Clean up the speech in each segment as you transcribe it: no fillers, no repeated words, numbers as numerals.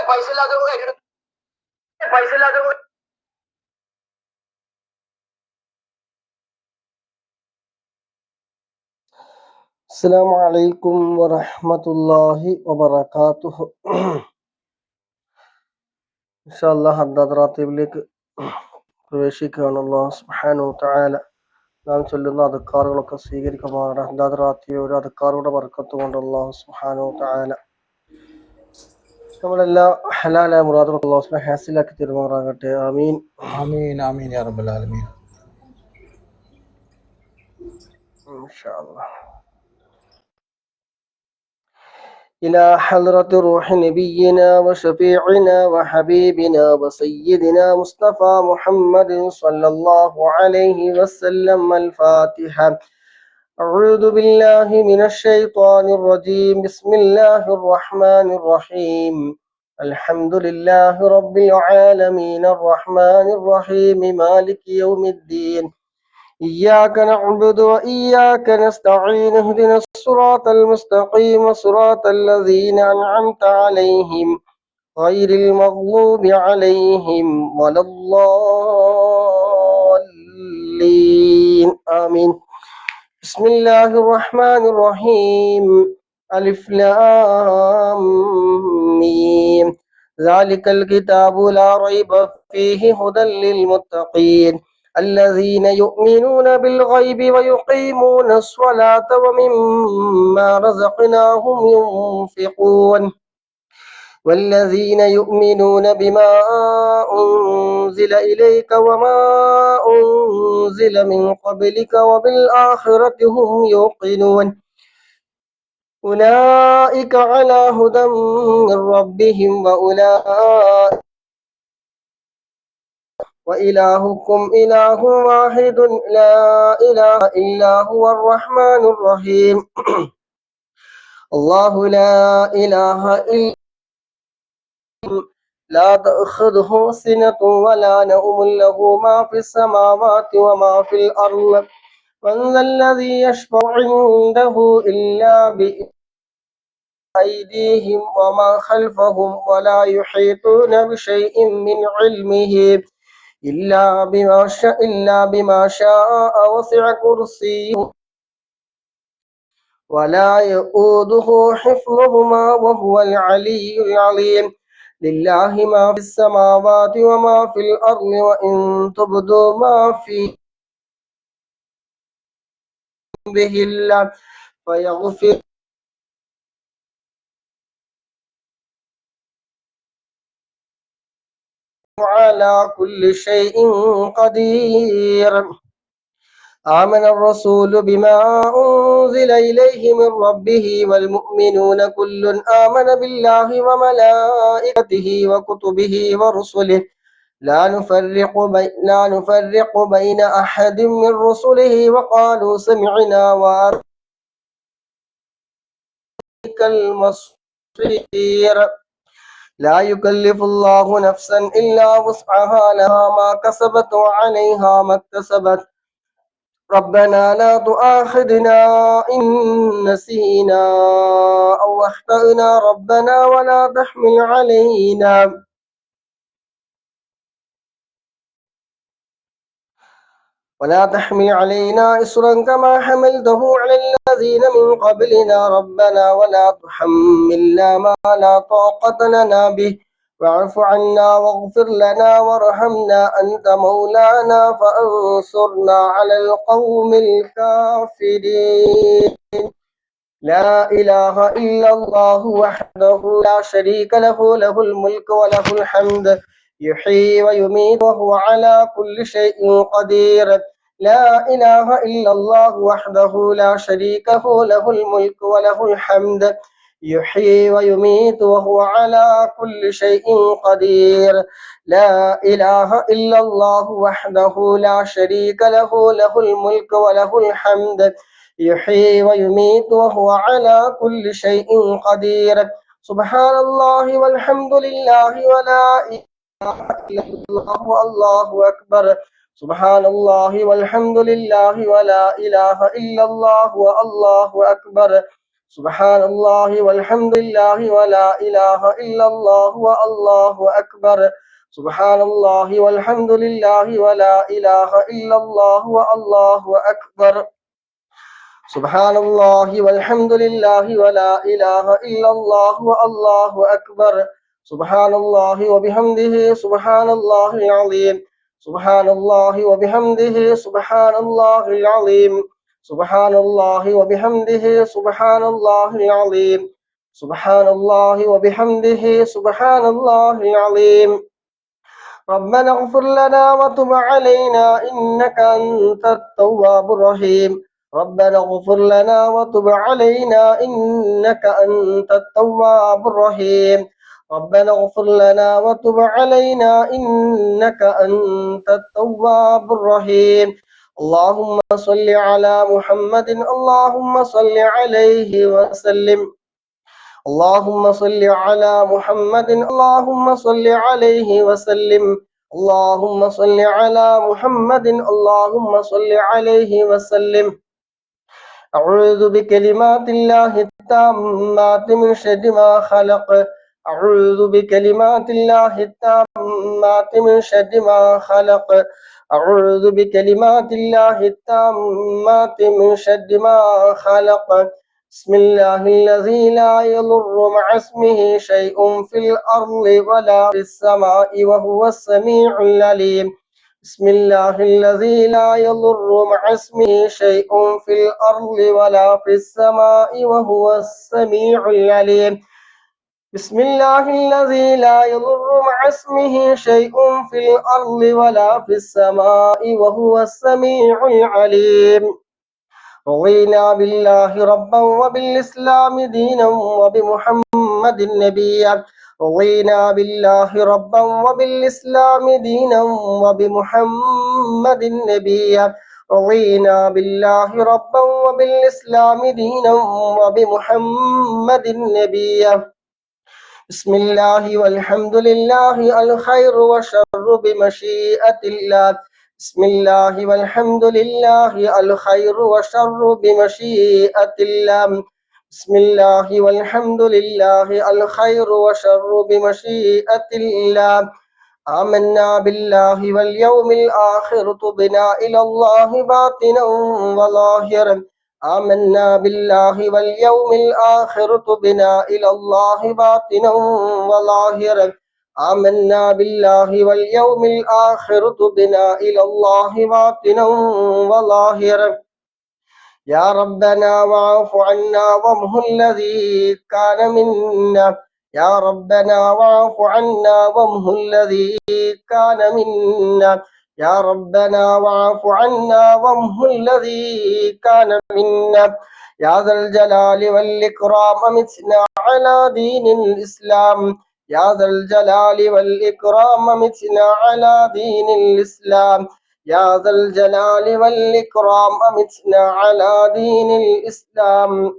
പൈസ ഇല്ലാത്ത പൈസ ഇല്ലാത്ത السلام عليكم ورحمة الله وبركاته. ഇൻഷാല്ലാ ഹദ്ദാദ് റാത്തീബിലേക്ക് പ്രവേശിക്കുകയാണ്. അല്ലാഹു സുബ്ഹാനഹു വ തആല നാം ചൊല്ലുന്ന അദ്കാറുകളൊക്കെ സ്വീകരിക്കുമാറാകട്ടെ. ഹദ്ദാദ് റാത്തീബ് ഒരു അദ്കാറുടെ ബർക്കത്ത് കൊണ്ട് അല്ലാഹു സുബ്ഹാനഹു വ തആല നമ്മളെല്ലാ ഹലാലായ മുറാദുകളൊക്കെ അല്ലാഹു സുബ്ഹാനഹു ഹാസിലാക്കി തരുമാറാകട്ടെ. ആമീൻ ആമീൻ ആമീൻ യാ റബ്ബൽ ആലമീൻ. ഇൻഷാല്ലാ. إلى حضرة روح نبينا وشفيعنا وحبيبنا وسيدنا مصطفى محمد صلى الله عليه وسلم. الفاتحة. أعوذ بالله من الشيطان الرجيم. بسم الله الرحمن الرحيم. الحمد لله رب العالمين الرحمن الرحيم مالك يوم الدين. إياك نعبد وإياك نستعين. اهدنا الصراط المستقيم صراط الذين أنعمت عليهم غير المغضوب عليهم ولا الضالين. آمين. بسم الله الرحمن الرحيم. ألف لام ميم. ذلك الكتاب لا ريب فيه هدى للمتقين الذين يؤمنون بالغيب ويقيمون الصلاة ومما رزقناهم ينفقون والذين يؤمنون بما أنزل إليك وما أنزل من قبلك وبالآخرة هم يوقنون أولئك على هدى من ربهم وإلهكم إله واحد لا إله إلا هو الرحمن الرحيم. الله لا إله إلا لا تأخذه سنة ولا نوم له ما في السماوات وما في الأرض من ذا الذي يشفع عنده إلا بأيديهم وما خلفهم ولا يحيطون بشيء من علمه إلا بما شاء وسع كرسيه ولا يؤوده حفظهما وهو العلي العظيم. لله ما في السماوات وما في الأرض وإن تبدوا ما في به الله فيغفر على كل شيء قدير. آمن الرسول بما أنزل إليه من ربه والمؤمنون كل آمن بالله وملائكته وكتبه ورسله لا نفرق بين أحد من رسله وقالوا سمعنا وإليك المصير. لا يكلف الله نفسا إلا وسعها لها ما كسبت وعليها ما اكتسبت. ربنا لا تؤاخذنا إن نسينا أو أخطأنا ربنا ولا تحمل علينا إصرا كما حملته على الذين من قبلنا ربنا ولا تحملنا ما لا طاقة لنا به واعف عنا واغفر لنا وارحمنا أنت مولانا فانصرنا على القوم الكافرين. لا إله إلا الله وحده لا شريك له له الملك وله الحمد يحيي ويميت وهو على كل شيء قدير. لا إله إلا الله وحده لا شريك له له الملك وله الحمد يحيي ويميت وهو على كل شيء قدير. لا إله إلا الله وحده لا شريك له له الملك وله الحمد يحيي ويميت وهو على كل شيء قدير. سبحان الله والحمد لله ولا إله إلا الله والله أكبر. سبحان الله والحمد لله ولا إله إلا الله والله أكبر. سبحان الله والحمد لله ولا إله إلا الله والله أكبر سبحان الله والحمد لله ولا إله إلا الله والله أكبر سبحان الله والحمد لله ولا إله إلا الله والله أكبر سبحان الله وبحمده سبحان الله العظيم سبحان الله وبحمده سبحان الله العظيم سبحان الله وبحمده سبحان الله العظيم سبحان الله وبحمده سبحان الله العظيم ربنا اغفر لنا وتب علينا إنك أنت التواب الرحيم ربنا اغفر لنا وتب علينا إنك أنت التواب الرحيم ربنا اغفر لنا وتب علينا إنك أنت التواب الرحيم اللهم صل على محمد اللهم صل عليه وسلم اللهم صل على محمد اللهم صل عليه وسلم اللهم صل على محمد اللهم صل عليه وسلم أعوذ بكلمات الله التامات من شر ما خلق أعوذ بكلمات الله التامات من شر ما خلق أعوذ بكلمات الله التامات من شر ما خلق بسم الله الذي لا يضر مع اسمه شيء في الأرض ولا في السماء وهو السميع العليم بسم الله الذي لا يضر مع اسمه شيء في الأرض ولا في السماء وهو السميع العليم بسم الله الذي لا يضر مع اسمه شيء في الأرض ولا في السماء وهو السميع العليم رضينا بالله ربا وبالإسلام دينا وبمحمد نبيا رضينا بالله ربا وبالإسلام دينا وبمحمد نبيا رضينا بالله ربا وبالإسلام دينا وبمحمد نبيا بسم الله والحمد لله الخير والشر بمشيئة الله بسم الله والحمد لله الخير والشر بمشيئة الله بسم الله والحمد لله الخير والشر بمشيئة الله آمنا بالله واليوم الآخر تبنا إلى الله باطنا وظاهرا آمنا بالله واليوم الآخر تبنا إلى الله باطنا وظاهرا آمنا بالله واليوم الآخر تبنا إلى الله باطنا وظاهرا يا ربنا واعف عنا وامه الذي كان منا يا ربنا واعف عنا وامه الذي كان منا يا ربنا واعف عنا وامه الذي كان منا يا ذا الجلال والإكرام أمتنا على دين الإسلام يا ذا الجلال والإكرام أمتنا على دين الإسلام يا ذا الجلال والإكرام أمتنا على دين الإسلام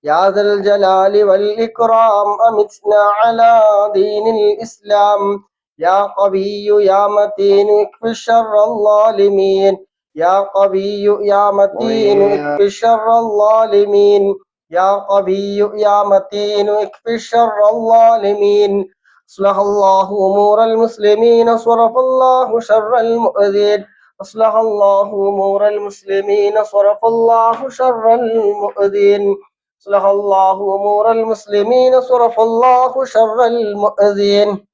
يا ذا الجلال والإكرام أمتنا على دين الإسلام يا قوي يا متين اكف شر الظالمين يا قوي يا متين اكف شر الظالمين يا قوي يا متين اكف شر الظالمين أصلح الله أمور المسلمين صرف الله شر المؤذين أصلح الله أمور المسلمين صرف الله شر المؤذين أصلح الله أمور المسلمين صرف الله شر المؤذين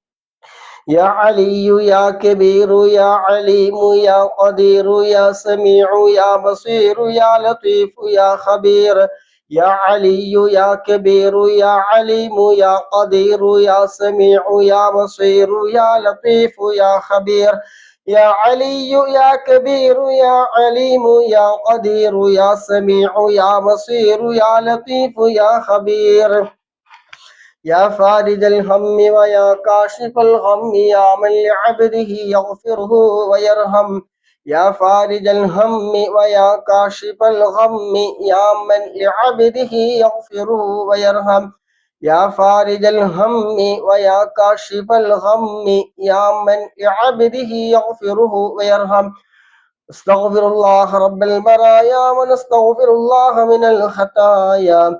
يا علي يا كبير يا عليم يا قدير يا سميع يا بصير يا لطيف يا خبير يا علي يا كبير يا عليم يا قدير يا سميع يا بصير يا لطيف يا خبير يا علي يا كبير يا عليم يا قدير يا سميع يا بصير يا لطيف يا خبير يا فارج الهم ويا كاشف الغم يا من لعبده يغفره ويرحم يا فارج الهم ويا كاشف الغم يا من لعبده يغفره ويرحم يا فارج الهم ويا كاشف الغم يا من لعبده يغفره ويرحم استغفر الله رب البرايا ونستغفر الله من الخطايا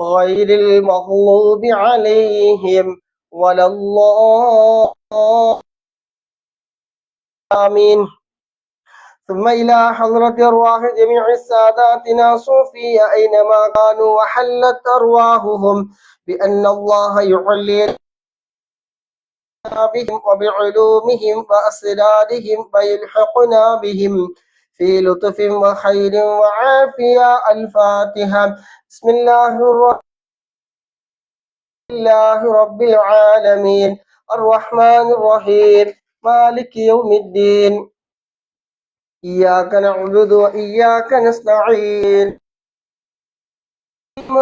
غير المغضوب عليهم ولا الضالين آمين. ثم إلى حضرة أرواح جميع ساداتنا صوفية أينما كانوا وحلت أرواحهم بأن الله يعلي بهم وبعلومهم وأسرارهم ويلحقنا بهم في لطف وخير وعافية. الفاتحة. بسم الله رب العالمين الرحمن الرحيم مالك يوم الدين إياك نعبد وإياك نستعين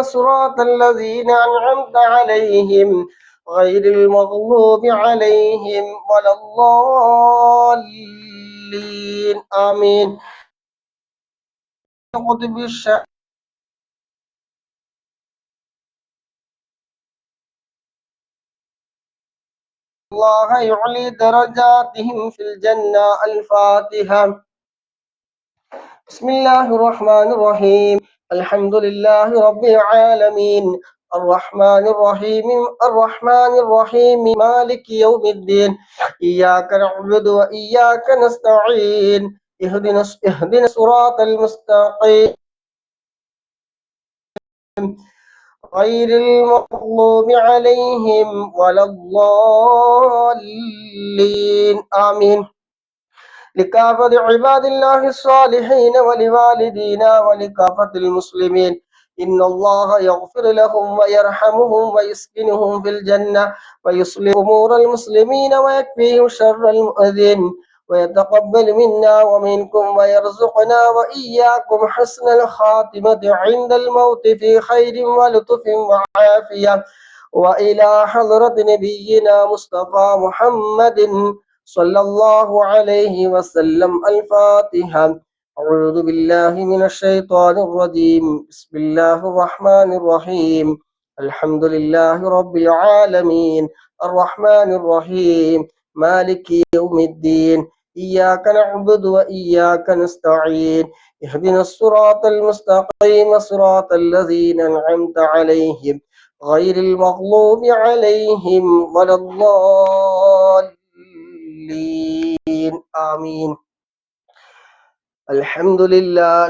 صراط الذين أنعمت عليهم غير المغضوب عليهم ولا الضالين آمين. قطب الشأن الله يعلي درجاتهم في الجنة. الفاتحة. بسم الله الرحمن الرحيم الحمد لله رب العالمين الرحمن الرحيم مالك يوم الدين إياك نعبد وإياك نستعين اهدنا الصراط المستقيم غير المغضوب عليهم ولا الضالين آمين. لكافة عباد الله الصالحين ولوالدينا ولكافة المسلمين إن الله يغفر لهم ويرحمهم ويسكنهم في الجنة ويصلح أمور المسلمين ويكفيهم شر المؤذين ويتقبل منا ومنكم ويرزقنا وإياكم حسن الخاتمة عند الموت في خير ولطف وعافية. وإلى حضرة نبينا مصطفى محمد صلى الله عليه وسلم. الفاتحة. أعوذ بالله من الشيطان الرجيم. بسم الله الرحمن الرحيم الحمد لله رب العالمين الرحمن الرحيم مالك يوم الدين إياك نعبد وإياك نستعين اهدنا الصراط المستقيم صراط الذين أنعمت عليهم غير المغضوب عليهم ولا الضالين آمين. الحمد لله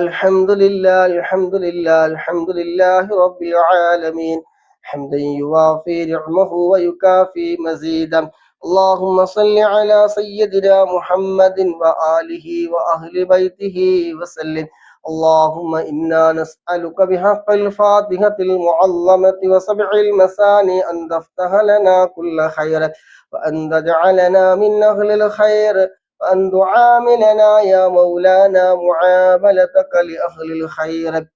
رب العالمين حمدا يوافي نعمه ويكافي مزيدا. اللهم صل على سيدنا محمد وآله وأهل بيته وسلم. اللهم إنا نسألك بحق الفاتحة المعظمة وسبع المثاني أن تفتح لنا كل خير وأن تجعلنا من أهل الخير وأن تعاملنا يا مولانا معاملتك لأهل الخير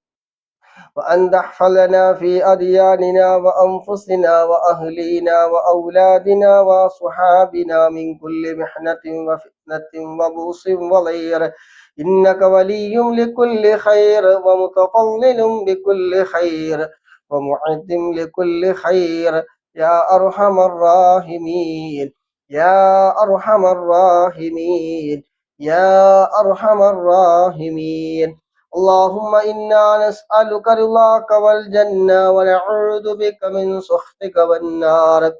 وأن تحفظنا في أدياننا وأنفسنا وأهلينا وأولادنا وصحابنا من كل محنة وفتنة وبؤس وضير إنك ولي لكل خير ومتفضل بكل خير ومعد لكل خير يا أرحم الراحمين يا أرحم الراحمين يا أرحم الراحمين. اللهم إنا نسألك رضاك والجنة ونعوذ بك من سخطك والنار.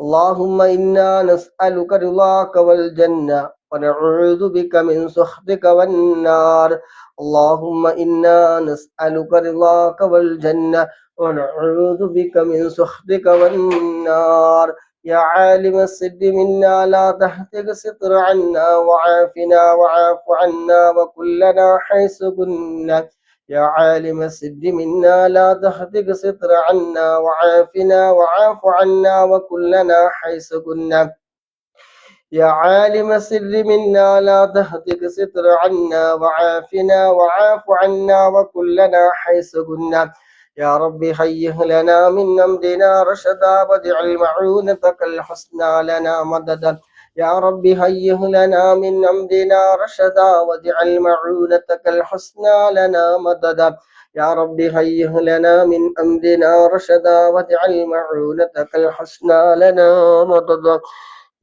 اللهم إنا نسألك رضاك والجنة ونعوذ بك من سخطك والنار. اللهم إنا نسألك رضاك والجنة ونعوذ بك من سخطك والنار. يا عالم السر منا لا تهتك ستر عنا وعافنا وعاف عنا وكلنا حيث كنا. يا عالم السر منا لا تهتك ستر عنا وعافنا وعاف عنا وكلنا حيث كنا. يا عالم السر منا لا تهتك ستر عنا وعافنا وعاف عنا وكلنا حيث كنا. يا رب هيئ لنا من أمرنا رشدا واجعل معونتك الحسنى لنا مددا. يا رب هيئ لنا من أمرنا رشدا واجعل معونتك الحسنى لنا مددا. يا رب هيئ لنا من أمرنا رشدا واجعل معونتك الحسنى لنا مددا.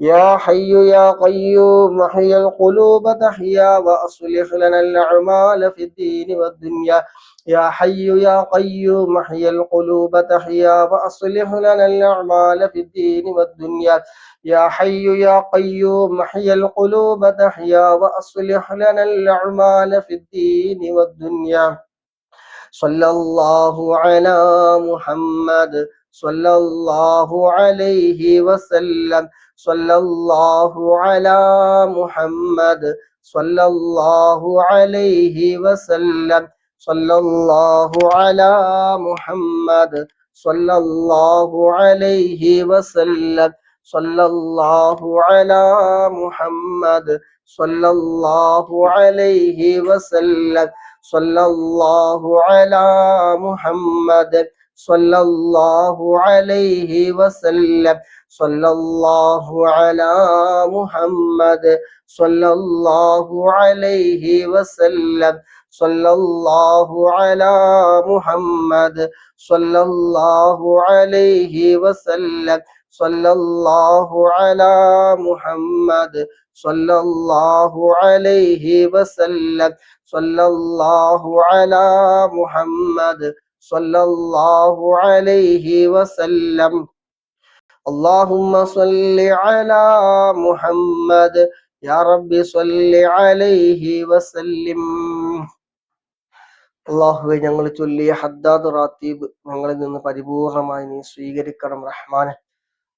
يا حي يا قيوم احيي القلوب تحيا وأصلح لنا الأعمال في الدين والدنيا. يا حي يا قيوم احي القلوب تحيا وأصلح لنا الأعمال في الدين والدنيا يا حي يا قيوم احي القلوب تحيا وأصلح لنا الأعمال في الدين والدنيا صلى الله على محمد صلى الله عليه وسلم صلى الله على محمد صلى الله عليه وسلم صلى الله على محمد صلى الله عليه وسلم صلى الله على محمد صلى الله عليه وسلم صلى الله على محمد صلى الله عليه وسلم صلى الله على محمد صلى الله عليه وسلم صلى الله على محمد صلى الله عليه وسلم صلى الله على محمد صلى الله عليه وسلم صلى الله على محمد صلى الله عليه وسلم اللهم صل على محمد يا رب صل عليه وسلم അള്ളാഹുവെ ഞങ്ങൾ ചൊല്ലിയ ഹദ്ദാദ് റാത്തീബ് ഞങ്ങളിൽ നിന്ന് പരിപൂർണമായി നീ സ്വീകരിക്കണം റഹ്മാനെ.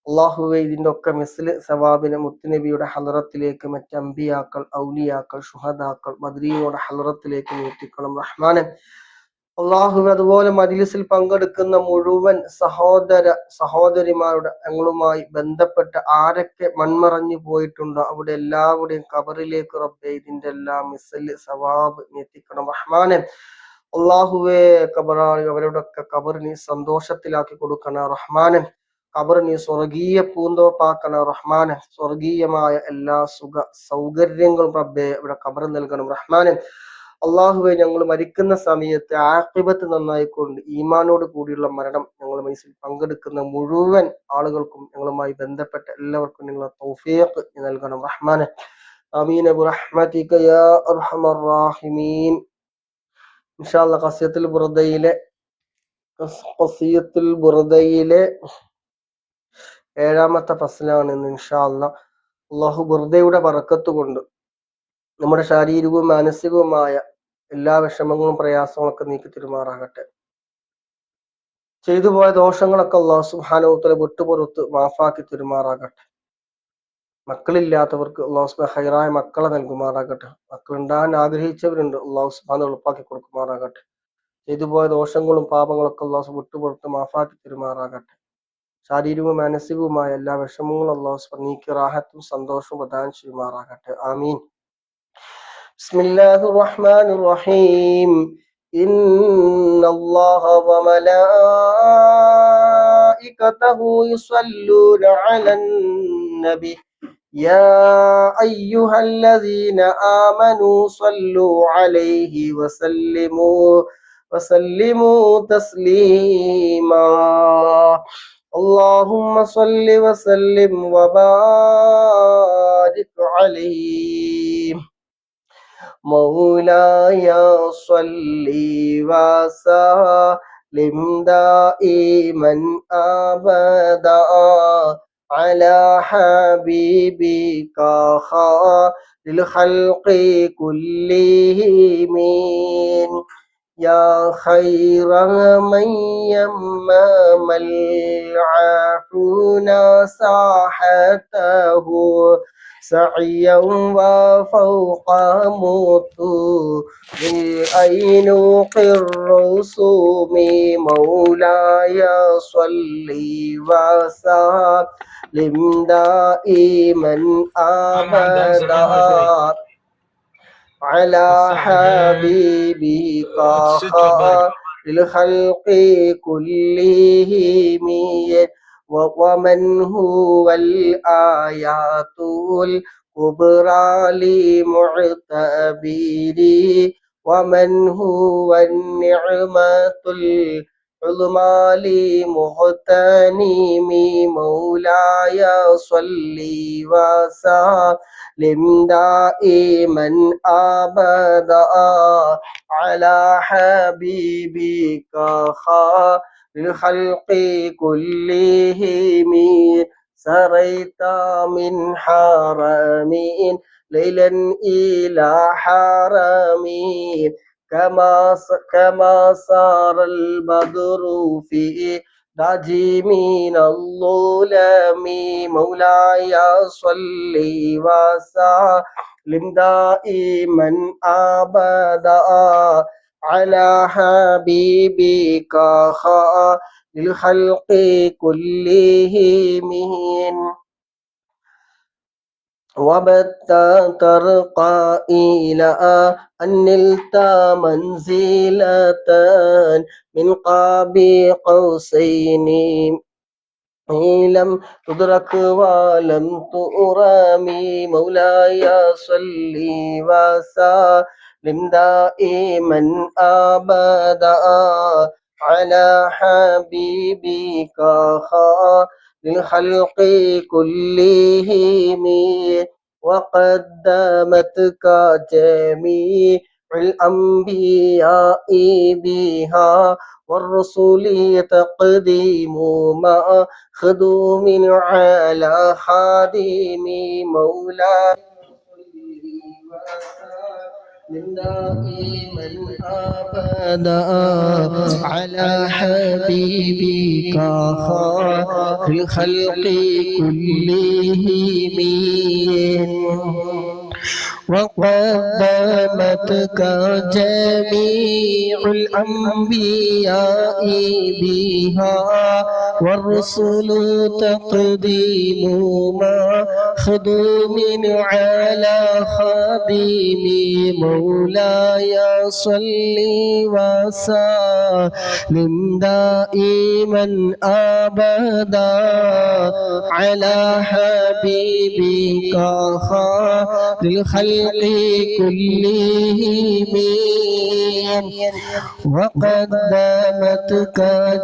അള്ളാഹുവെ ഇതിന്റെ ഒക്കെ മിസ്ല് സവാബിനെ മുത്തുനബിയുടെ ഹലറത്തിലേക്ക് മറ്റ് അമ്പിയാക്കൾ ഔലിയാക്കൾ ഷുഹദാക്കൾ ബദ്രീയുടെ ഹലറത്തിലേക്ക് നീട്ടിക്കണം റഹ്മാനെ. അള്ളാഹുവെ അതുപോലെ മജ്ലിസിൽ പങ്കെടുക്കുന്ന മുഴുവൻ സഹോദരിമാരുടെ ഞങ്ങളുമായി ബന്ധപ്പെട്ട് ആരൊക്കെ മൺമറഞ്ഞു പോയിട്ടുണ്ടോ അവിടെ എല്ലാവരുടെയും ഖബറിലേക്ക് റബ്ബേ ഇതിന്റെ എല്ലാം മിസ്ല് സവാബ് നീട്ടിക്കണം റഹ്മാനെ. അള്ളാഹുവെ ഖബറാളി അവരുടെയൊക്കെ ഖബർ നീ സന്തോഷത്തിലാക്കി കൊടുക്കണ റഹ്മാനെ. ഖബർ നീ സ്വർഗീയ പൂന്തോപ്പാക്കണ റഹ്മാനെ. സ്വർഗീയമായ എല്ലാ സുഖ സൗകര്യങ്ങളും റബ്ബേ ഇവിടെ ഖബർ നൽകണം റഹ്മാനെ. അള്ളാഹുവെ ഞങ്ങൾ മരിക്കുന്ന സമയത്ത് ആഖിബത്ത് നന്നായിക്കൊണ്ട് ഈമാനോട് കൂടിയുള്ള മരണം ഞങ്ങൾ മനസ്സിൽ പങ്കെടുക്കുന്ന മുഴുവൻ ആളുകൾക്കും ഞങ്ങളുമായി ബന്ധപ്പെട്ട എല്ലാവർക്കും നിങ്ങളുടെ തൗഫീഖ് നൽകണം റഹ്മാനെ. ആമീൻ ബിറഹ്മതിക യാ അർഹമർ റഹീമീൻ. ഇൻഷാ അല്ലാഹ് ഖസിയത്തുൽ ബുർദയിലെ 7ാമത്തെ ഫസ്ലാണ് ഇന്ന് ഇൻഷാ അല്ലാഹ്. അള്ളാഹു ബുർദയുടെ ബറക്കത്ത് കൊണ്ട് നമ്മുടെ ശാരീരികവും മാനസികവുമായ എല്ലാ വിഷമങ്ങളും പ്രയാസങ്ങളൊക്കെ നീക്കി തിരുമാറാകട്ടെ. ചെയ്തു പോയ ദോഷങ്ങളൊക്കെ അല്ലാഹു സുബ്ഹാനഹു വ തആല വിട്ടുപുറത്ത് മാഫാക്കി തിരുമാറാകട്ടെ. മക്കളില്ലാത്തവർക്ക് അല്ലാഹു സുബ്ഹാനഹു ഹൈറായ മക്കളെ നൽകുമാറാകട്ടെ. മക്കളുണ്ടാകാൻ ആഗ്രഹിച്ചവരുണ്ട്, അല്ലാഹു സുബ്ഹാനഹു എളുപ്പാക്കി കൊടുക്കുമാറാകട്ടെ. ചെയ്തു പോയ ദോഷങ്ങളും പാപങ്ങളൊക്കെ അല്ലാഹു വിട്ടുപുറത്ത് മാഫാക്കി തിരുമാറാകട്ടെ. ശാരീരികവും മാനസികവുമായ എല്ലാ വിഷമങ്ങളും അല്ലാഹു സുബ്ഹാനഹു നീക്കി റാഹത്തും സന്തോഷവും പ്രദാനം ചെയ്യുമാറാകട്ടെ. ആമീൻ. ബിസ്മില്ലാഹിർ റഹ്മാനിർ റഹീം. ഇന്നല്ലാഹ വമലായികതഹു യുസല്ലൂന അലൻ നബി യാ അയ്യുഹല്ലദീന ആമനൂ സ്വല്ലൂ അലൈഹി വസല്ലിമൂ തസ്ലീമാ. اللهم صل وسلم وبارك عليه. مولاي صل وسلم دائما أبدا على حبيبك خير الخلق كلهم يا خير من يمم العافون ساحته سعيا وفوق مطوب الأينوق الرسوم. مولاي صل وسلم دائما أبدا على حبيبك خير الخلق كلهم ومن هو الآيات الكبرى لمعتبري ومن هو النعمة عظمى لمغتنمي مولاي صل وسلم دائما أبدا على حبيبك خير الخلق كلهم سريت من حرم ليلا إلى حرم كما صار البدر في داجي من الظلم مولاي صل وسلم دائما أبدا على حبيبك خير الخلق كلهم وبت ترقى إلى أن نلت منزلة من قاب قوسين لم تدرك ولم ترمي مولاي صل وسلم دائما أبدا على حبيبك خير الخلق كلهم وقدمتك جميع الأنبياء بها والرسل تقديم ما خدوم على خادم مولاي من دائما أبدا على حبيبك خير الخلق كلهم وقدمتك جميع الأنبياء بها والرسل تقديم ما خدوم على خادم مولاي صل وسلم دائما أبدا على حبيبك خير الخلق كلهم وقدمتك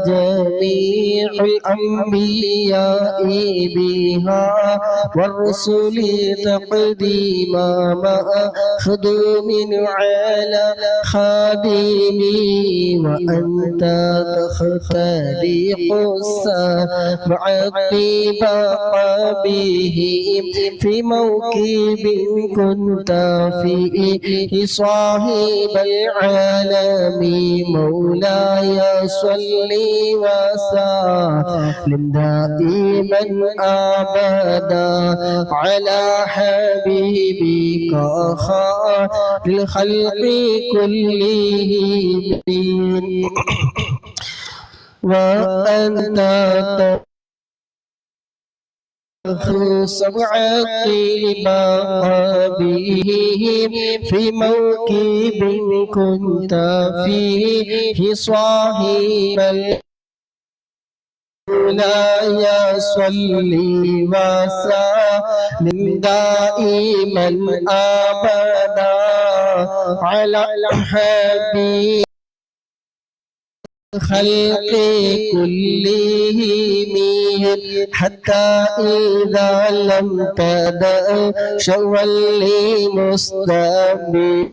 جميع الأنبياء بها والرسل تقديم ما خدوم على خادم وأنت تختلق السبع الطباق بهم في موكب كنت فيه صاحب العالم مولاي صل وسلم دائما أبدا على حبيبك خير الخلق كلهم وأنت سبع طباق بهم في موكب كنت فيه صاحب مولاي صل وسلم دائما أبدا على حبيب الخلق كلهم حتى إذا لم تدع شوا لمستبين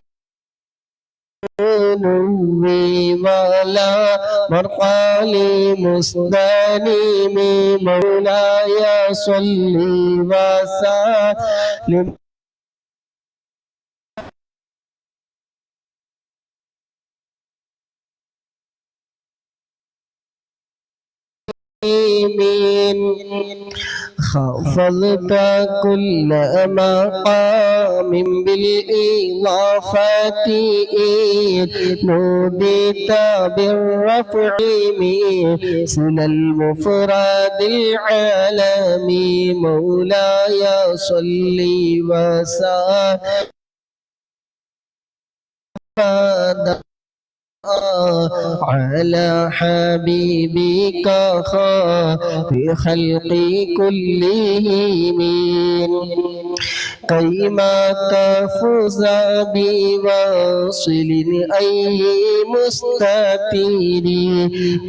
ولا مرقى لمستنيم مولاي صل وسلم خفضت كل مقام بالإضافة نوديت بالرفع مثل المفرد العالمي مولاي صل وسلم على حبيبك خير خلق كلهم كيما تفوز بواصل أي مستطير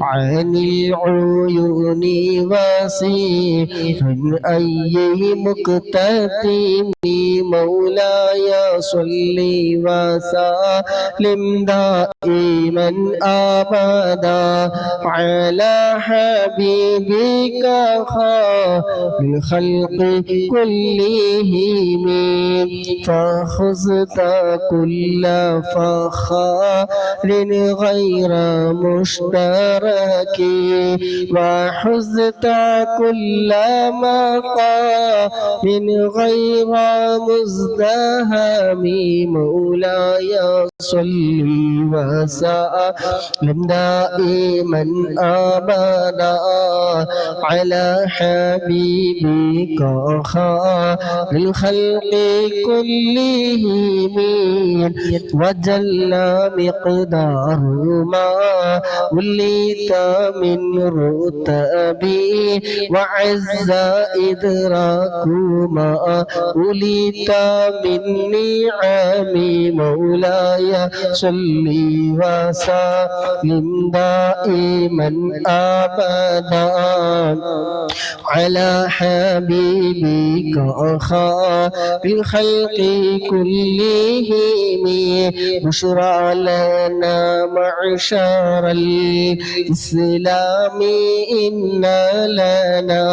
عن العيون واسير أي مكتتم مولاي صل وسلم دائما أبدا على حبيبك خير الخلق كلهم فخذت كل فخار غير مشترك وحزت كل مقام غير مزدهم مولاي صل وسلم دائما أبدا على حبيبك خير الخلق كلهم وجل مقدار ما وليت من رتبي وعز إدراك ما وليت من نعم مولاي صل وسلم دائما أبدا على حبيبك خير الخلق كلهم بشرى لنا معشر الإسلام إن لنا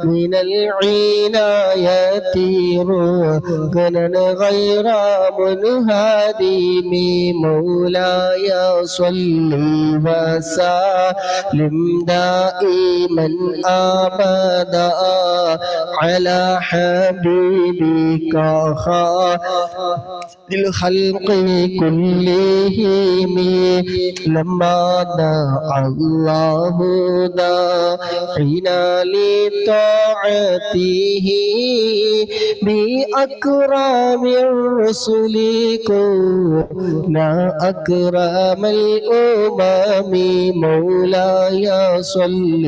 من العناية ركنا غير منهدم مولاي صل وسلم دائما أبدا على حبيبك خير الخلق كلهم لما دعا الله داعينا لطاعته بأكرم الرسل كنا أكرم الأمم مولاي صل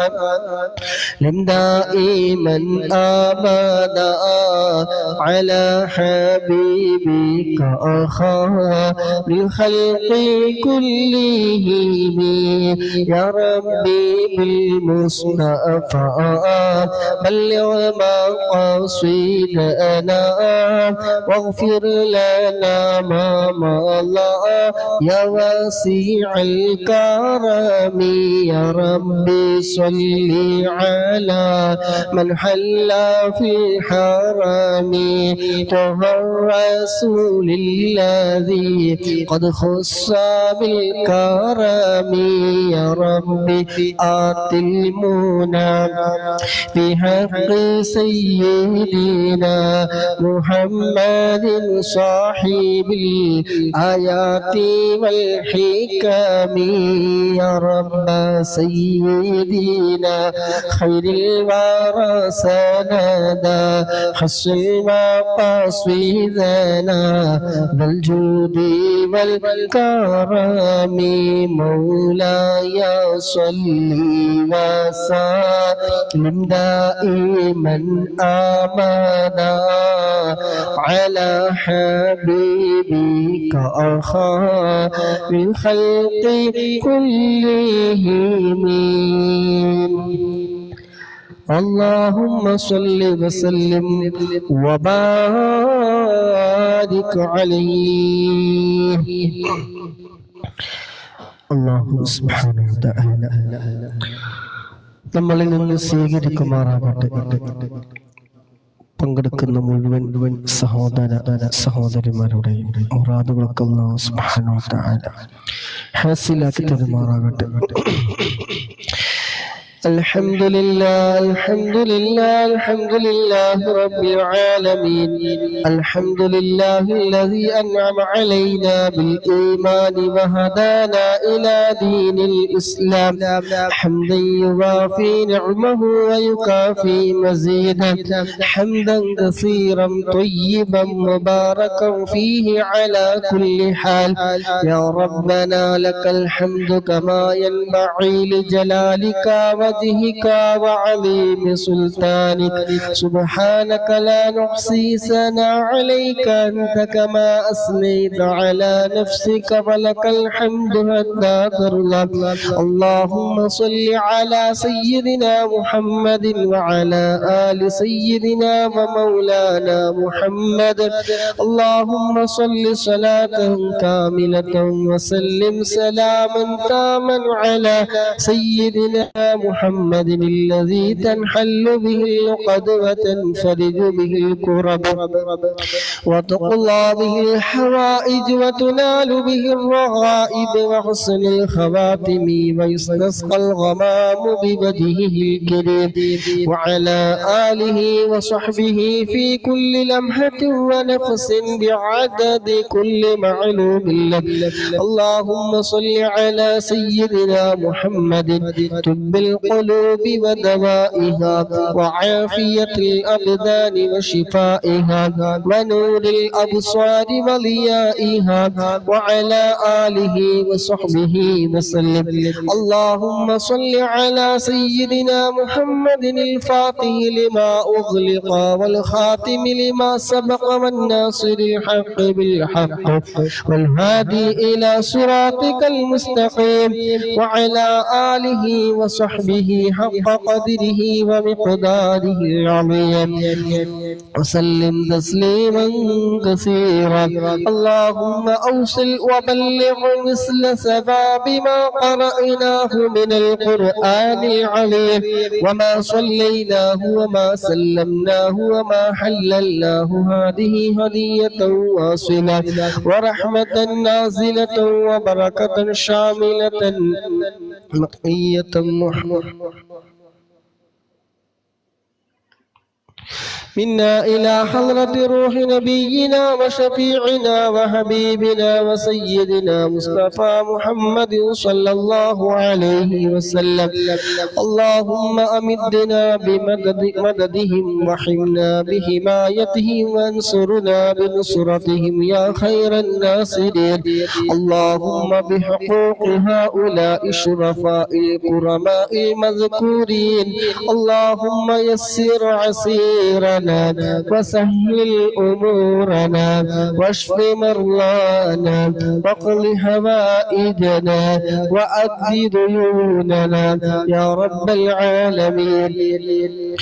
وسلم دائما أبدا على حبيبك خير الخلق كلهم يا ربي بالمصطفى بلغ مقاصدنا واغفر لنا ما مضى يا واسع الكرم يا ربي صل على من حل في الحرم طه الرسول الذي قد خص بالكرم يا ربي آت المنى بحق سيدنا محمد صاحب الآيات والحكم يا رب سيدنا خير الورى سندا حسن مقاصدنا ذا الجود والكرم مولاي صل وسلم دائما أبدا على حبيبك خير الخلق كلهم اللهم صل وسلم وبارك عليه അല്ലാഹു സുബ്ഹാനഹു വ തആല നമ്മളിൽ നിന്ന് സ്വീകരിക്കുമാറാകട്ടെ. പങ്കെടുക്കുന്ന മുഴുവൻ സഹോദര സഹോദരിമാരുടെയും മുറാദുകളൊക്കെ അല്ലാഹു സുബ്ഹാനഹു വ തആല ഹാസിലാക്കി തരുമാറാകട്ടെ. الحمد لله الحمد لله الحمد لله رب العالمين الحمد لله الذي أنعم علينا بالإيمان وهدانا إلى دين الإسلام حمدا يوافي نعمه ويكافي مزيدا حمدا كثيرا طيبا مباركا فيه على كل حال يا ربنا لك الحمد كما ينبغي لجلالك وجهك وعظيم سلطانك سبحانك لا نحصي ثناء عليك أنت كما أثنيت على نفسك فلك الحمد حتى ترضى اللهم صل على سيدنا محمد وعلى آل سيدنا ومولانا محمد اللهم صل صلاة كاملة وسلم سلاما تاما على سيدنا محمد الذي تنحل به العقد وتنفرج به الكرب وتقضى به الحوائج وتنال به الرغائب وحسن الخواتم ويستسقى الغمام بوجهه الكريم وعلى آله وصحبه في كل لمحة ونفس بعدد كل معلوم لك اللهم صل على سيدنا محمد طب القلوب ودوائها وعافية الأبدان وشفائها ونور الأبصار وضيائها وعلى آله وصحبه وسلم اللهم صل على سيدنا محمد الفاتح لما أغلق والخاتم لما سبق والناصر الحق بالحق والهادي إلى صراطك المستقيم وعلى آله وصحبه حق قدره ومقداره العظيم وسلم تسليما كثيرا اللهم أوصل وبلغ مثل ثواب ما قرأناه من القرآن العظيم وما صليناه وما سلمناه وما حللناه هذه هدية واصلة ورحمة نازلة وبركة شاملة مقية منا إلى حضرة روح نبينا وشفيعنا وحبيبنا وسيدنا مصطفى محمد صلى الله عليه وسلم اللهم أمدنا بمددهم وحمنا بحمايتهم وانصرنا بنصرتهم يا خير الناصرين اللهم بحقوق هؤلاء الشرفاء الكرماء المذكورين اللهم يسر عسيرنا وسهل أمورنا واشف مرضانا واقض حوائجنا وأد ديوننا يا رب العالمين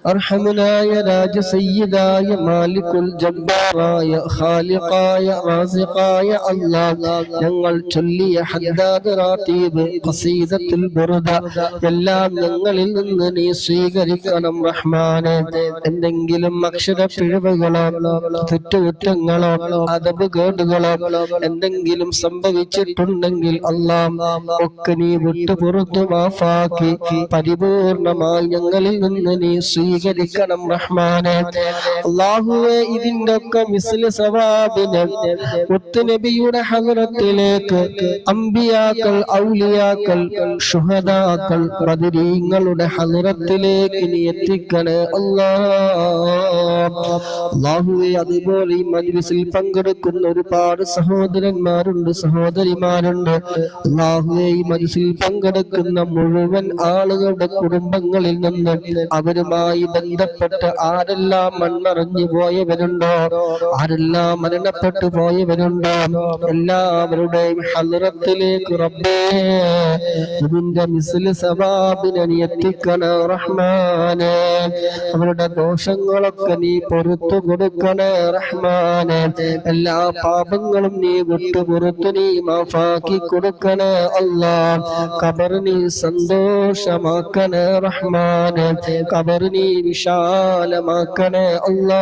أرحمنا يا راج سيدا يا مالك الجبار يا خالقا يا رازقا يا الله ഞങ്ങൾ ചൊല്ലിയ ഹദ്ദാദ് റാത്തീബ് ഖസീദത്തുൽ ബുർദ എല്ലാം ഞങ്ങളിൽ നിന്ന് നീ സ്വീകരിക്കണം റഹ്മാനെ എന്തെങ്കിലും അക്ഷര പിഴവുകളോ തെറ്റുകുറ്റങ്ങളോ അദബ് കേടുകളോ എന്തെങ്കിലും സംഭവിച്ചിട്ടുണ്ടെങ്കിൽ അല്ലാഹ് ഒക്കെ നീ വിട്ടു പുറത്തു മാഫാക്കി പരിപൂർണമായി ഞങ്ങളിൽ നിന്ന് നീ സ്വീകരിക്കണം റഹ്മാനെ അല്ലാഹുവേ ഇതിന്റെ ഒക്കെ മിസ്ല സവാബിനെ മുത്തുനബിയുടെ ഹദ്റത്തിലേക്ക് അംബിയാക്കൾ ഔലിയാക്കൾ ശുഹദാക്കൾ ബദരീങ്ങളുടെ ഹദ്റത്തിലേക്ക് നീ എത്തിക്കണേ അല്ലാഹുവേ അതുപോലെ ഈ മജ്ലിസിൽ പങ്കെടുക്കുന്ന ഒരുപാട് സഹോദരന്മാരുണ്ട് സഹോദരിമാരുണ്ട് അല്ലാഹുവേ ഈ മജ്ലിസിൽ പങ്കെടുക്കുന്ന മുഴുവൻ ആളുകളുടെ കുടുംബങ്ങളിൽ നിന്ന് അവരുമായി ബന്ധപ്പെട്ട് ആരെല്ലാം മൺമറഞ്ഞു പോയവരുണ്ടോ ആരെല്ലാം മരണപ്പെട്ടു പോയവരുണ്ടോ എല്ലാവരുടെയും ഹദ്റത്തിലേക്ക് റബ്ബേ ഇതിന്റെ മിസ്ല സവാബിനെ നീ എത്തിക്കണേ റഹ്മാനേ അവരുടെ ദോഷങ്ങൾ ദോഷങ്ങളൊക്കെ നീ പൊറുത്തു കൊടുക്കണേ റഹ്മാനെ. എല്ലാ പാപങ്ങളും നീ വിട്ടുപുറത്തു നീ മാഫാക്കി കൊടുക്കണേ അല്ലാ. ഖബർ നീ സന്തോഷമാക്കണേ റഹ്മാനെ. ഖബർ നീ വിശാലമാക്കണേ അല്ലാ.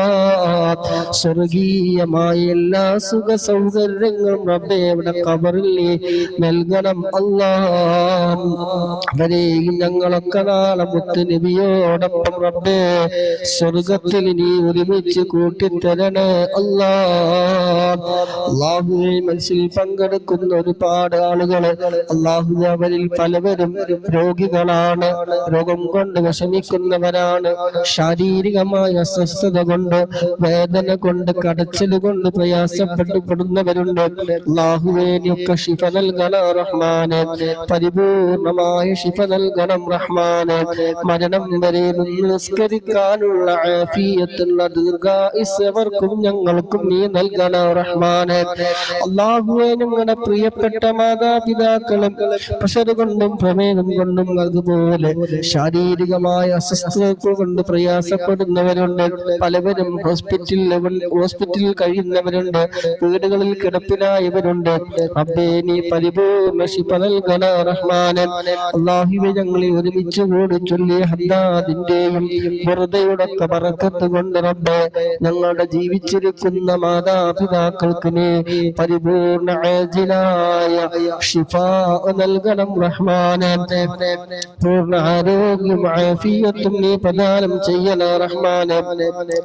സ്വർഗീയമായ എല്ലാ സുഖ സൗകര്യങ്ങളും റബ്ബേ ഇവിടെ ഖബറിൽ നീ നൽകണം അല്ലാ. അവരെയും ഞങ്ങളൊക്കെ നാളെ മുത്ത് നബിയോടൊപ്പം റബ്ബേ സ്വർഗത്തിൽ നീ ഒരുമിച്ച് കൂട്ടിത്തരണേ അല്ലാ. അല്ലാഹുവേ മനസ്സിൽ പങ്കെടുക്കുന്ന ഒരുപാട് ആളുകൾ അല്ലാഹുവേ അവരിൽ പലവരും രോഗികളാണ്, രോഗം കൊണ്ട് വിഷമിക്കുന്നവരാണ്, ശാരീരികമായ അസ്വസ്ഥത കൊണ്ട് വേദന കൊണ്ട് കടച്ചൽ കൊണ്ട് പ്രയാസപ്പെടുന്നവരുണ്ട്. അല്ലാഹുവേ നീയൊക്കെ ശിഫ നൽകണം റഹ്മാനെ. പരിപൂർണമായ ശിഫ നൽകണം റഹ്മാനെ. മരണം വരെ നിസ്കരിക്കാനുള്ള ആഫിയത്തുള്ള ദീർഘായുസ്സ് അവർക്കും ഞങ്ങൾക്കും നീ നൽകണം റഹ്മാനെ. അല്ലാഹുവേ ഞങ്ങളുടെ പ്രിയപ്പെട്ട മാതാപിതാക്കളും പ്രഷർ കൊണ്ടും പ്രമേഹം കൊണ്ടും അതുപോലെ ശാരീരികമായ അസ്വസ്ഥതകൾ കൊണ്ട് പ്രയാസപ്പെടുന്നവരുണ്ട്. പലവരും ഹോസ്പിറ്റലിൽ കഴിയുന്നവരുണ്ട്, വീടുകളിൽ കിടപ്പിലായവരുണ്ട്. റബ്ബേ നീ പരിപൂർണ ശിഫ നൽകണ റഹ്മാനെ. അല്ലാഹുവേ ഞങ്ങളെ ഒരുമിച്ച് കൂടി ചൊല്ലിയ ഹദ്ദാദിന്റെയും വെറുതെയുടെ ബറക്കത്ത് കൊണ്ട് റബ്ബേ ഞങ്ങളുടെ ജീവിച്ചിരിക്കുന്ന മാതാപിതാക്കൾക്ക് നീ പരിപൂർണ ആജിലായ ശിഫാ നൽകണം റഹ്മാനെ. പൂർണ്ണ ആരോഗ്യം ആഫിയത്തും നീ പ്രദാനം ചെയ്യണ റഹ്മാനെ.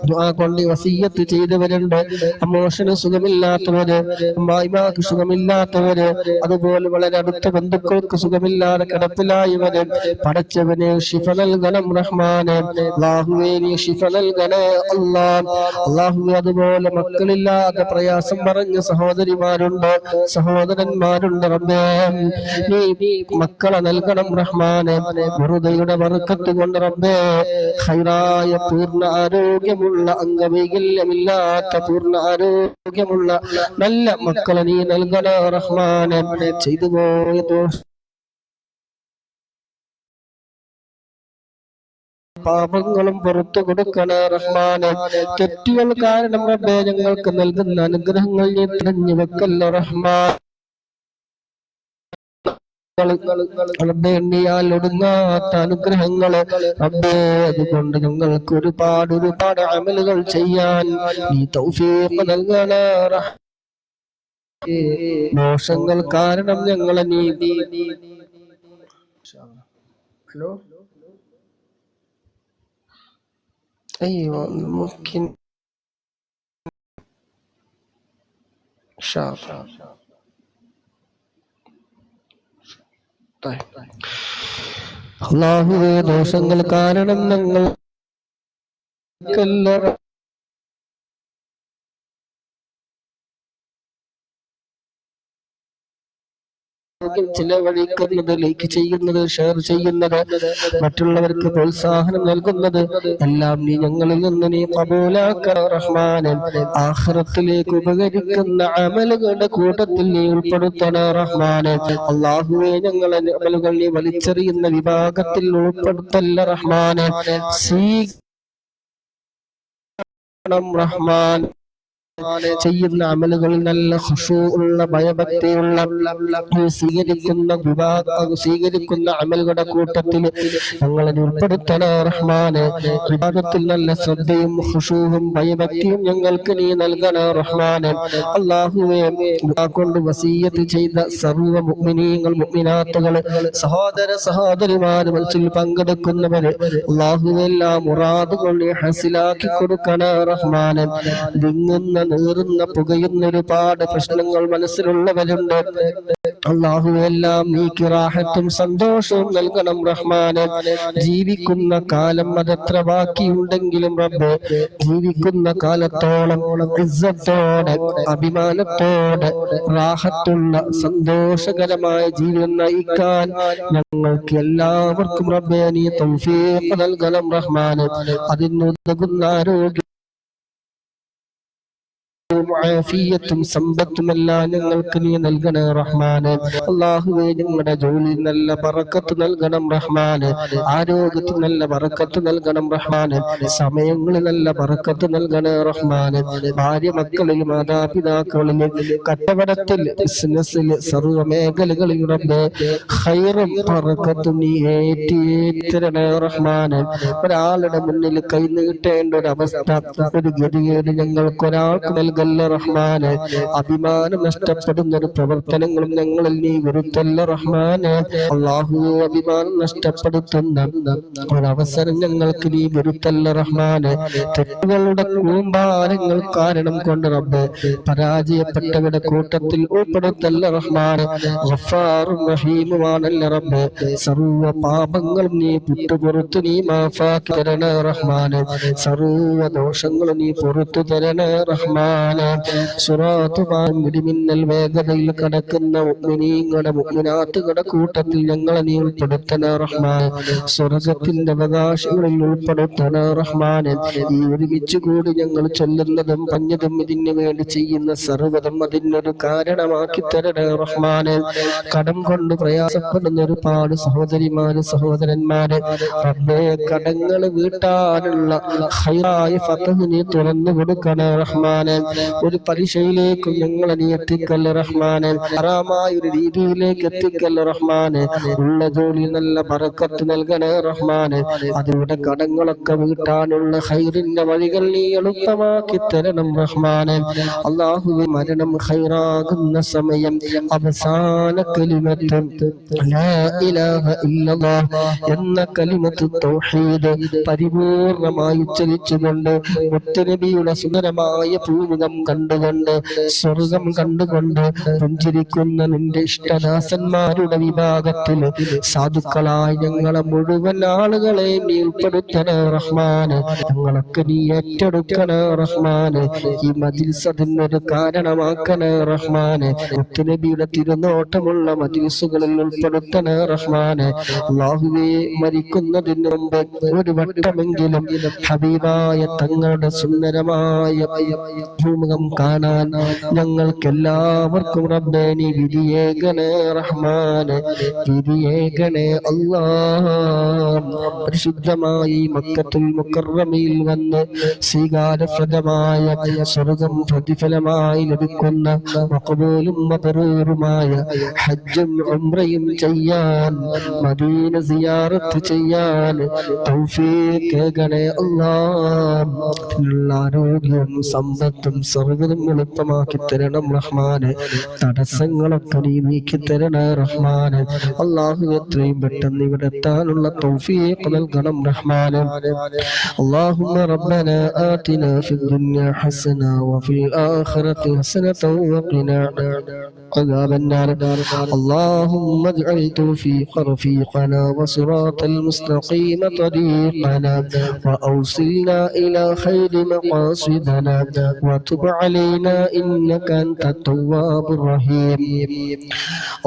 ദുആ കൊണ്ട് വസിയ്യത്ത് ചെയ്തവരുണ്ട്, അമോഷന് സുഖമില്ലാത്തവര്, അമ്മായിമാർക്ക് സുഖമില്ലാത്തവര്, അതുപോലെ വളരെ അടുത്ത ബന്ധുക്കൾക്ക് സുഖമില്ലാതെ കിടപ്പിലായവര്, പടച്ചവന് ശിഫ നൽകണം റഹ്മാനെ. അല്ലാഹുവേ നീ ശിഫ നൽകണേ അല്ലാ. അല്ലാഹുവേ അതുപോലെ മക്കളില്ലാതെ പ്രയാസം പറഞ്ഞ സഹോദരിമാരുണ്ട്, സഹോദരന്മാരുണ്ട്. റബ്ബേ നീ മക്കളെ നൽകണം റഹ്മാനെ. വെറുതെയുടെ ബർക്കത്ത് കൊണ്ട് റബ്ബേ ഖൈറായ പൂർണ്ണ ആരോഗ്യമുള്ള അംഗവൈകല്യമില്ലാത്ത പൂർണ്ണ ആരോഗ്യമുള്ള നല്ല മക്കളെ നീ നൽകണ റഹ്മാനെ. ചെയ്തു പോയ പാപങ്ങളും പുറത്തു കൊടുക്കണ റഹ്മാനെ. തെറ്റുകൾ കാരണം റബ്ബേ ഞങ്ങൾക്ക് നൽകുന്ന അനുഗ്രഹങ്ങൾ നീ തിരഞ്ഞു വെക്കല്ല റഹ്മാൻ. റബ്ബേ എണ്ണിയാൽ ഒടുങ്ങാത്ത അനുഗ്രഹങ്ങള് റബ്ബേ, അതുകൊണ്ട് ഞങ്ങൾക്ക് ഒരുപാട് അമലുകൾ ചെയ്യാൻ നീ തൗഫീഖ് നൽകണ. ദോഷങ്ങൾ കാരണം ഞങ്ങളെ നീ ഹലോ അയ്യോ മുഖ്യ അല്ലാഹുവേ ദോഷങ്ങൾ കാരണം ഞങ്ങൾ ചിലവഴിക്കുന്നത്, ലൈക്ക് ചെയ്യുന്നത്, ഷെയർ ചെയ്യുന്നത്, മറ്റുള്ളവർക്ക് പ്രോത്സാഹനം നൽകുന്നത് എല്ലാം നീ ഞങ്ങളിൽ നിന്ന് നീ ഖബൂലാക്കണ റഹ്മാനെ. ആഖിറത്തിലേക്ക് ഉപകരിക്കുന്ന അമലുകളുടെ കൂട്ടത്തിൽ നീ ഉൾപ്പെടുത്തണ റഹ്മാനെ. അല്ലാഹുവേ ഞങ്ങളെ അമലുകൾ നീ വലിച്ചെറിയുന്ന വിഭാഗത്തിൽ ഉൾപ്പെടുത്തല്ല റഹ്മാനെ. റഹ്മാൻ ചെയ്യുന്ന അമലുകൾ നല്ല ഖുശൂഉള്ള ഭയഭക്തിയുള്ള സ്വീകരിക്കുന്ന അമലുകളുടെ കൂട്ടത്തിൽ ഞങ്ങളെ ഉൾപ്പെടുത്തണ റഹ്മാനെ. ഇബാദത്തിൽ നല്ല ശ്രദ്ധയും ഖുശൂഉം ഭയഭക്തിയും ഞങ്ങൾക്ക് നീ നൽകണ റഹ്മാനെ. അല്ലാഹുവേ കൊണ്ട് വസിയ്യത്ത് ചെയ്ത സർവ്വ മുഅ്മിനീങ്ങൾ മുഅ്മിനാത്തുകൾ സഹോദരിമാർ മനസ്സിൽ പങ്കെടുക്കുന്നവര് അല്ലാഹുവേ എല്ലാ മുറാദുകൾ നീ ഹസിലാക്കി കൊടുക്കണ റഹ്മാനെ. നീറുന്ന പുകയുന്ന ഒരുപാട് പ്രശ്നങ്ങൾ മനസ്സിലുള്ളവരുണ്ട്. അല്ലാഹുവേ എല്ലാം നീക്കി റാഹത്തും സന്തോഷവും നൽകണം റഹ്മാനെ. ജീവിക്കുന്ന കാലം അതെത്ര ബാക്കിയുണ്ടെങ്കിലും റബ്ബേ ജീവിക്കുന്ന കാലത്തോളം ഇസ്സത്തോടെ അഭിമാനത്തോടെ റാഹത്തുള്ള സന്തോഷകരമായ ജീവിതം നയിക്കാൻ ഞങ്ങൾക്ക് എല്ലാവർക്കും റബ്ബേ നീ തൗഫീഖ് നൽകണം റഹ്മാനെ. അതിനുതകുന്ന ആരോഗ്യം ആഫിയത്തും സമ്പത്തുമെല്ലാം ഞങ്ങൾക്ക് നീ നൽകണേ റഹ്മാനെ. അല്ലാഹുവേ ഞങ്ങളുടെ ജോലി നല്ല ബറക്കത്ത് നൽകണം റഹ്മാനെ. ആരോഗ്യത്തിൽ നല്ല ബറക്കത്ത് നൽകണം റഹ്മാനെ. സമയങ്ങളിൽ നല്ല ബറക്കത്ത് നൽകണേ റഹ്മാനെ. ഭാര്യ മക്കളിൽ മാതാപിതാക്കളിൽ കച്ചവടത്തിൽ ബിസിനസ്സിൽ സർവ്വ മേഖലകളിൽ റബ്ബേ ഖൈറും ബറക്കത്തും നീ ഏറ്റിത്തരണേ റഹ്മാനെ. ഒരാളുടെ മുന്നിൽ കൈ നീട്ടേണ്ട ഒരു അവസ്ഥ ഒരു ഗതികേട് ഞങ്ങൾക്കൊരാൾക്ക് നൽകല്ല റഹ്മാനെ. അഭിമാനം നഷ്ടപ്പെടുന്ന ഒരു പ്രവർത്തനങ്ങളും ഞങ്ങളിൽ നീ വരുത്തല്ല റഹ്മാനെ. അല്ലാഹു അഭിമാനം നഷ്ടപ്പെടുത്തുന്ന ഒരവസരം ഞങ്ങൾക്ക് നീ വരുത്തല്ല റഹ്മാനെ. തെറ്റുകളുടെ കൂമ്പാരങ്ങൾ കാരണം കൊണ്ട് റബ്ബേ പരാജയപ്പെട്ടവരുടെ കൂട്ടത്തിൽ ഉൾപ്പെടുത്തല്ല റഹ്മാനെ. ഗഫാറും റഹീമുമാണല്ല റബ്ബേ. സർവ്വ പാപങ്ങളും നീ വിട്ടുപുറത്തു നീ മാഫാക്കി തരണേ റഹ്മാനെ. സർവ്വ ദോഷങ്ങളും നീ പുറത്തു തരണേ റഹ്മാനെ. സിറാത്ത് ഇടിമിന്നൽ വേഗതയിൽ കടക്കുന്ന മുഅ്മിനീങ്ങളുടെ മുഅ്മിനാത്തുകളുടെ കൂട്ടത്തിൽ ഞങ്ങളെ നീ ഉൾപ്പെടുത്തണേ റഹ്മാനെ. സ്വർഗ്ഗത്തിന്റെ അവകാശങ്ങളിൽ ഉൾപ്പെടുത്തണേ റഹ്മാനെ. ഈ ഒരുമിച്ച് കൂടി ഞങ്ങൾ ചൊല്ലുന്നതും പറഞ്ഞതും ഇതിനു വേണ്ടി ചെയ്യുന്ന സർവ്വതും അതിനൊരു കാരണമാക്കി തരണേ റഹ്മാനെ. കടം കൊണ്ട് പ്രയാസപ്പെടുന്ന ഒരുപാട് സഹോദരിമാര് സഹോദരന്മാര് റബ്ബേ കടങ്ങൾ വീട്ടാനുള്ള ഖൈറായ ഫതഹ് നീ തുറന്നു കൊടുക്കണേ റഹ്മാനെ. ഒരു പലിശയിലേക്കും ഞങ്ങളെ നീ എത്തിക്കല്ല റഹ്മാനെ. ഹറാമായ ഒരു രീതിയിലേക്ക് എത്തിക്കല്ല റഹ്മാനെ. ഉള്ള ജോലി നല്ല ബറക്കത്ത് നൽകണേ റഹ്മാനെ. അതിലൂടെ കടങ്ങളൊക്കെ വീട്ടാനുള്ള ഖൈറിന്റെ വഴികൾ നീ എളുപ്പമാക്കി തരണം റഹ്മാനെ. അല്ലാഹുവേ മരണം ഖൈറാകുന്ന സമയം അവസാന കലിമത്ത് ലാ ഇലാഹ ഇല്ലല്ലാഹ് എന്ന കലിമത്ത് തൗഹീദ് പരിപൂർണമായി ഉച്ചരിച്ചുകൊണ്ട് മുത്തുനബിയുടെ സുന്ദരമായ പൂമുഖം കണ്ടുകൊണ്ട് സ്വർഗം കണ്ടുകൊണ്ട് പുഞ്ചിരിക്കുന്ന നിന്റെ ഇഷ്ടദാസന്മാരുടെ വിഭാഗത്തിൽ സാധുക്കളായ ഞങ്ങളെ മുഴുവൻ ആളുകളെയും നീ ഉൾപ്പെടുത്തണേ റഹ്മാനെ. ഞങ്ങളൊക്കെ നീ ഏറ്റെടുക്കണേ റഹ്മാനെ. ഈ മജ്ലിസ് അതിനൊരു കാരണമാക്കണേ റഹ്മാനെ. മുത്തുനബിയുടെ തിരുനോട്ടമുള്ള മജ്ലിസുകളിൽ ഉൾപ്പെടുത്തണേ റഹ്മാനെ. അല്ലാഹുവേ മരിക്കുന്നതിന് മുമ്പ് ഒരു വട്ടമെങ്കിലും ഹബീബായ തങ്ങളുടെ സുന്ദരമായ ഭൂമുഖം കാണാൻ ഞങ്ങൾക്കെല്ലാവർക്കും റബ്ബേ നീ വിധിയേകണേ റഹ്മാനെ. വിധിയേകണേ അല്ലാഹ്. പരിശുദ്ധമായി മക്കത്തുൽ മുക്കറമയിൽ വന്ന് സ്വീകാരപ്രദമായ സ്വർഗം പ്രതിഫലമായി ലഭിക്കുന്ന മഖബൂലും മബ്റൂറുമായ ഹജ്ജും ഉംറയും ചെയ്യാൻ മദീന സിയാറത്ത് ചെയ്യാൻ തൗഫീഖ് ഏകണേ അല്ലാഹ്. ആരോഗ്യവും സമ്പത്തും സർവ്വതും എളുപ്പമാക്കി തരണം റഹ്മാനെ. തടസ്സങ്ങളൊക്കെ നീ നീക്കി തരണേ റഹ്മാനെ. അല്ലാഹു എത്രയും പെട്ടെന്ന് ഇവിടെ എത്താനുള്ള തൗഫീഖ് നൽകണം റഹ്മാനെ. اللهم ربنا آتنا في الدنيا حسنة وفي الآخرة حسنة وقنا عذاب النار. اللهم اجعل توفيق رفيقنا وصراط المستقيم طريقنا وأوصلنا إلى خير مقاصدنا وتب علينا إنك أنت التواب الرحيم.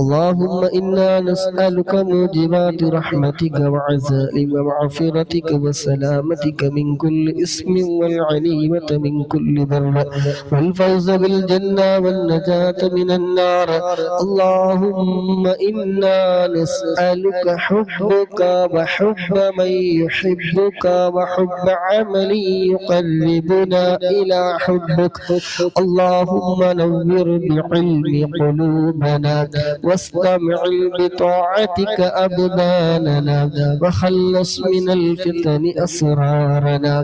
اللهم إنا نسألك موجبات رحمتك وعزائم مغفرتك وسلامتك من كل اسم والغنيمة من كل بر والفوز بالجنة والنجاة من النار. اللهم إنا نسألك حبك وحب من يحبك وحب عمل يقربنا إلى حبك. اللهم نور بعلم قلوبنا واستمع بطاعتك أبداننا وخلص من الفتن أسرارنا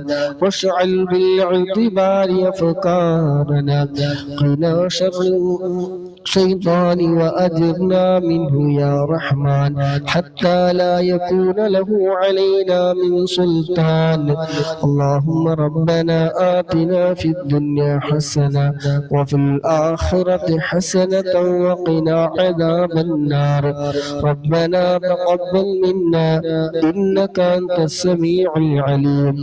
واشعل بالاعتبار أفكارنا. قنا شر الشيطان وأجرنا منه يا رحمن حتى لا يكون له علينا من سلطان. اللهم ربنا آتنا في الدنيا حسنة وفي الآخرة حسنة وقنا عذاب النار. ربنا تقبل منا إنك أنت السميع العليم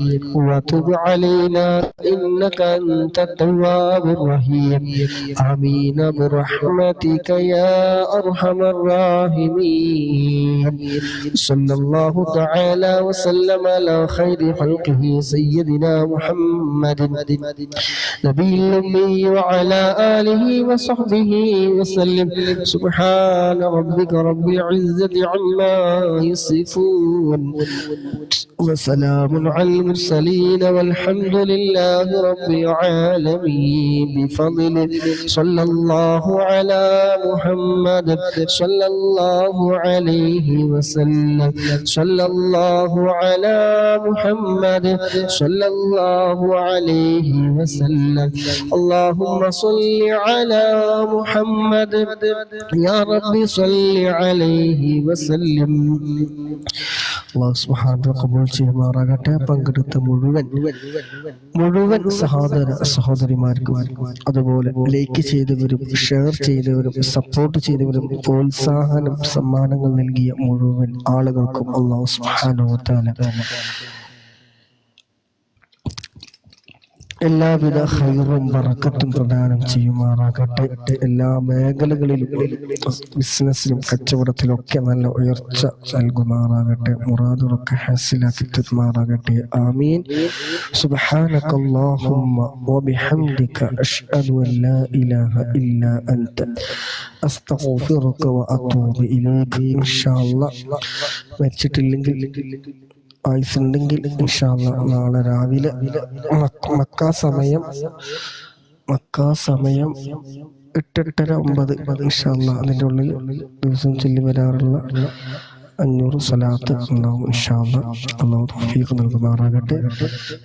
وتب علينا إنك أنت التواب الرحيم. آمين برحمتك يا أرحم الراحمين. صلى الله تعالى وسلم على خير خلقه سيدنا محمد نبي النبي الأمي وعلى آله وصحبه وسلم. سبحان ربك رب العزة عما يصفون وسلام على المرسلين والحمد لله رب العالمين بفضله. صلى الله على محمد صلى الله عليه وسلم. صلى الله على محمد صلى الله عليه وسلم. اللهم صل على محمد يا رب صل عليه وسلم. അല്ലാഹു സുബ്ഹാനഹു വ തആല ഖബൂൽ ചെയ്യുമാറാകട്ടെ. പങ്കെടുത്ത മുഴുവൻ സഹോദരിമാർക്കും, അതുപോലെ ലൈക്ക് ചെയ്തവരും ഷെയർ ചെയ്തവരും സപ്പോർട്ട് ചെയ്തവരും പ്രോത്സാഹനം സമ്മാനങ്ങൾ നൽകിയ മുഴുവൻ ആളുകൾക്കും അല്ലാഹു സുബ്ഹാനഹു വ തആല എല്ലാവിധ ഖൈറും ബറക്കത്തും പ്രദാനം ചെയ്യുമാറാകട്ടെ. എല്ലാ മേഖലകളിലും ബിസിനസ്സിലും കച്ചവടത്തിലൊക്കെ നല്ല ഉയർച്ച നൽകുമാറാകട്ടെ. മുറാദുകളൊക്കെ ഹാസിലാക്കി തരുമാറാകട്ടെ. ആമീൻ. സുബ്ഹാനകല്ലാഹുമ്മ വബിഹംദിക അശ്ഹദു അൻ ലാ ഇലാഹ ഇല്ലാ അൻത അസ്തഗ്ഫിറുക വഅതൂബു ഇലൈക. ഇൻഷാ അല്ലാഹ് മരിച്ചിട്ടില്ലെങ്കിൽ ആയുസുണ്ടെങ്കിൽ ഇൻഷാ അല്ലാഹ് നാളെ രാവിലെ മക്ക സമയം 8:30-9 ഇൻഷാ അല്ലാഹ് അതിൻ്റെ ഉള്ളിൽ ദിവസം ചൊല്ലി വരാറുള്ള 500 സ്വലാത്ത് ഉണ്ടാവും ഇൻഷാ അല്ലാഹ്. അല്ലാഹു തൗഫീഖ് നൽകുമാറാകട്ടെ.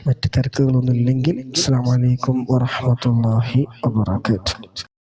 മറ്റ് തിരക്കുകളൊന്നും ഇല്ലെങ്കിൽ അസ്സലാമു അലൈക്കും വറഹ്മത്തുള്ളാഹി വബറകാതുഹു.